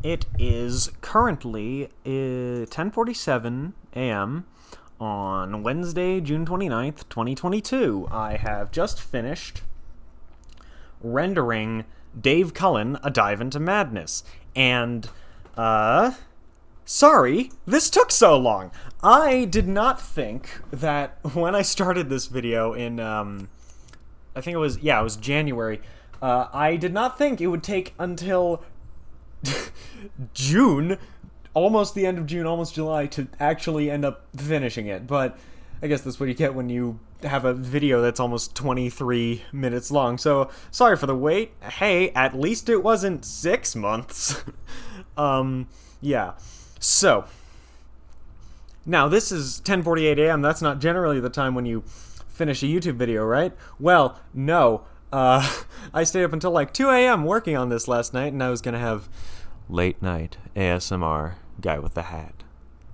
It is currently 10:47 a.m. on Wednesday, June 29th, 2022. I have just finished rendering Dave Cullen, A Dive into Madness. And, sorry, this took so long. I did not think that when I started this video in, I think it was January, I did not think it would take until June, almost the end of June, almost July, to actually end up finishing it. But I guess that's what you get when you have a video that's almost 23 minutes long. So, sorry for the wait. Hey, at least it wasn't 6 months. Yeah. So, now this is 10:48 a.m. That's not generally the time when you finish a YouTube video, right? Well, no. I stayed up until like 2 a.m. working on this last night, and I was gonna have late night ASMR guy with the hat,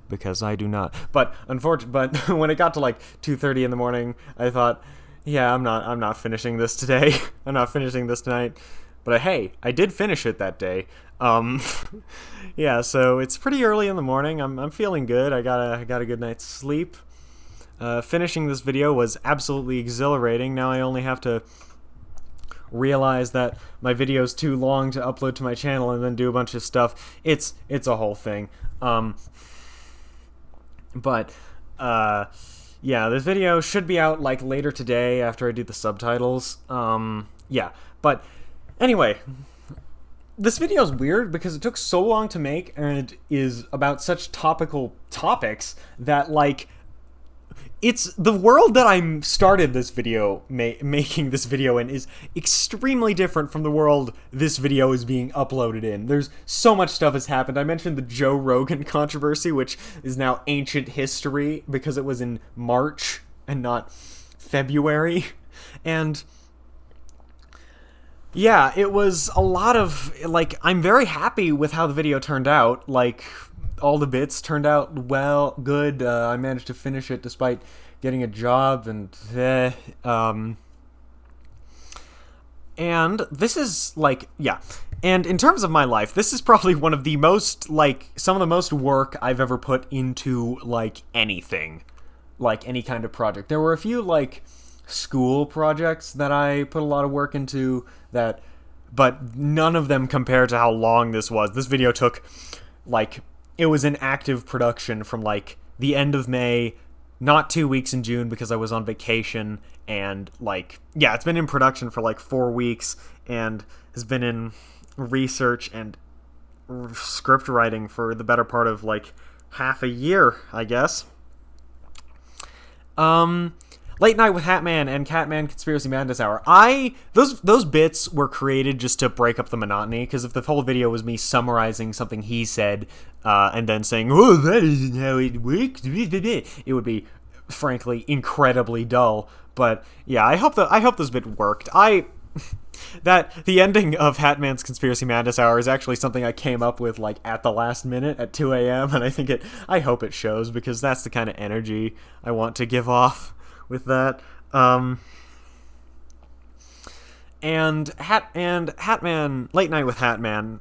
because I do not. But when it got to like 2:30 in the morning, I thought, yeah, I'm not finishing this today. I'm not finishing this tonight. But hey, I did finish it that day. Yeah, so it's pretty early in the morning. I'm feeling good. I got a good night's sleep. Finishing this video was absolutely exhilarating. Now I only have to realize that my video's too long to upload to my channel and then do a bunch of stuff. It's a whole thing. Yeah, this video should be out like later today after I do the subtitles. Yeah, but anyway, this video is weird because it took so long to make and it is about such topical topics that, like, it's the world that I started this video making this video in is extremely different from the world this video is being uploaded in. There's so much stuff has happened. I mentioned the Joe Rogan controversy, which is now ancient history because it was in March and not February. And yeah, it was a lot of, like, I'm very happy with how the video turned out. Like, all the bits turned out good. I managed to finish it despite getting a job, and this is, like, yeah. And in terms of my life, this is probably one of the most, like, some of the most work I've ever put into, like, anything. Like, any kind of project. There were a few, like, school projects that I put a lot of work into, but none of them compare to how long this was. This video took, like, it was in active production from, like, the end of May, not 2 weeks in June because I was on vacation, and, like, yeah, it's been in production for, like, 4 weeks, and has been in research and script writing for the better part of, like, half a year, I guess. Late Night with Hatman and Catman Conspiracy Madness Hour. Those bits were created just to break up the monotony, because if the whole video was me summarizing something he said, and then saying, oh, that isn't how it works, it would be, frankly, incredibly dull. But yeah, I hope this bit worked. That the ending of Hatman's Conspiracy Madness Hour is actually something I came up with, like, at the last minute at 2 a.m. and I hope it shows, because that's the kind of energy I want to give off with that. And Hatman, Late Night with Hatman,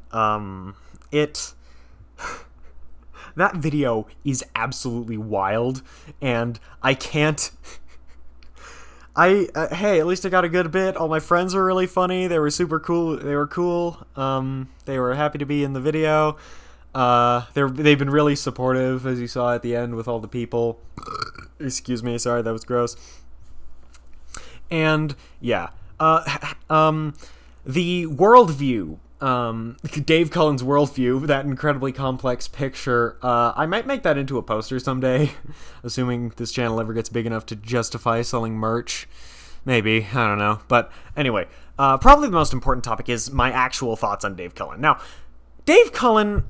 that video is absolutely wild, and I can't, hey, at least I got a good bit. All my friends were really funny. They were super cool. They were cool. They were happy to be in the video. They've been really supportive, as you saw at the end with all the people. Excuse me, sorry, that was gross. And yeah, the worldview, Dave Cullen's worldview, that incredibly complex picture, I might make that into a poster someday, assuming this channel ever gets big enough to justify selling merch. Maybe, I don't know. But anyway, probably the most important topic is my actual thoughts on Dave Cullen. Now, Dave Cullen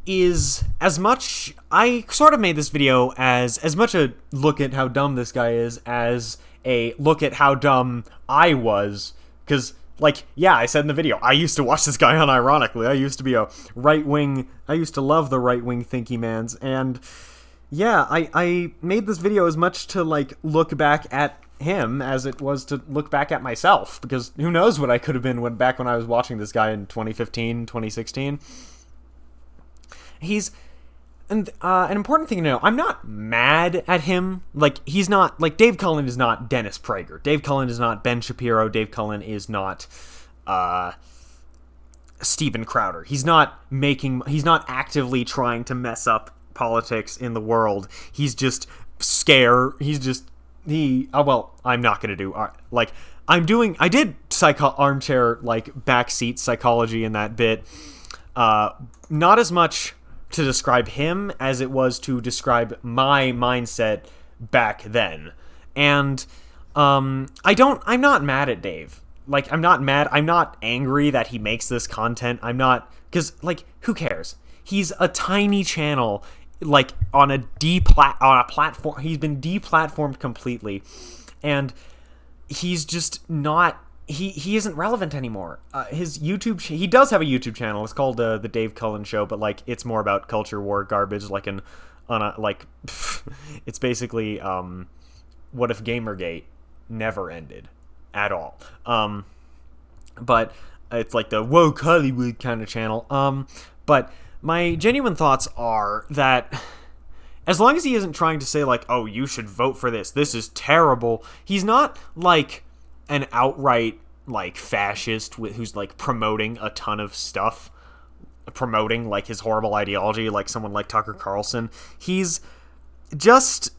is I sort of made this video as much a look at how dumb this guy is as a look at how dumb I was, because, like, yeah, I said in the video, I used to watch this guy unironically. I used to be I used to love the right-wing thinky mans, and yeah, I made this video as much to, like, look back at him as it was to look back at myself, because who knows what I could have been back when I was watching this guy in 2015, 2016. And an important thing to know, I'm not mad at him. Like, he's not, like, Dave Cullen is not Dennis Prager. Dave Cullen is not Ben Shapiro. Dave Cullen is not, Steven Crowder. He's not actively trying to mess up politics in the world. He's just scared. I'm not gonna do, I did armchair, like, backseat psychology in that bit. Not as much to describe him as it was to describe my mindset back then. And I'm not mad at Dave. Like, I'm not angry that he makes this content. I'm not, because, like, who cares? He's a tiny channel, like, on a platform. He's been deplatformed completely, and he's just not. He isn't relevant anymore. His YouTube, he does have a YouTube channel. It's called the Dave Cullen Show, but, like, it's more about culture war garbage. Like, it's basically what if Gamergate never ended at all. But it's like the woke Hollywood kind of channel. But my genuine thoughts are that as long as he isn't trying to say, like, oh, you should vote for this, this is terrible. He's not, like, an outright, like, fascist who's, like, promoting a ton of stuff, promoting, like, his horrible ideology, like someone like Tucker Carlson. He's just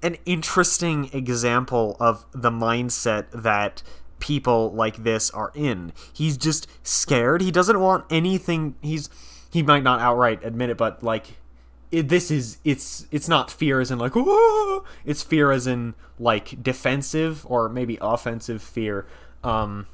an interesting example of the mindset that people like this are in. He's just scared. He doesn't want anything. He might not outright admit it, but, like, it's not fear as in, like, whoa! It's fear as in, like, defensive or maybe offensive fear. But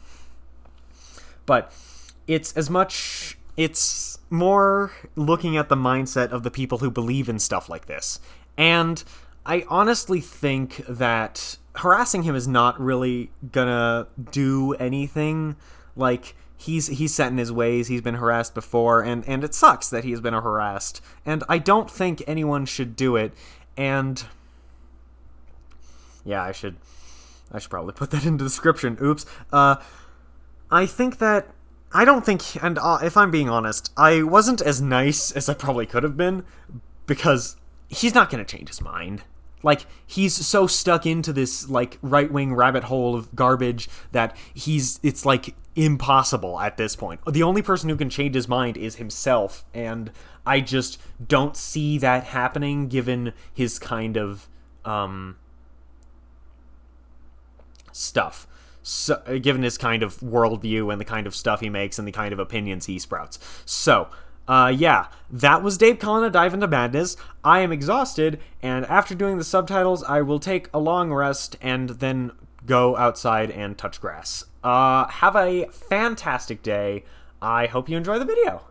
it's more looking at the mindset of the people who believe in stuff like this. And I honestly think that harassing him is not really gonna do anything. Like, he's set in his ways. He's been harassed before, and it sucks that he's been harassed. And I don't think anyone should do it. And yeah, I should probably put that in the description. Oops. I don't think, and if I'm being honest, I wasn't as nice as I probably could have been, because he's not going to change his mind. Like, he's so stuck into this, like, right-wing rabbit hole of garbage that it's, like, impossible at this point. The only person who can change his mind is himself, and I just don't see that happening given his kind of, stuff. So, given his kind of worldview and the kind of stuff he makes and the kind of opinions he sprouts. So, yeah, that was Dave Cullen, A Dive into Madness. I am exhausted, and after doing the subtitles, I will take a long rest and then go outside and touch grass. Have a fantastic day. I hope you enjoy the video.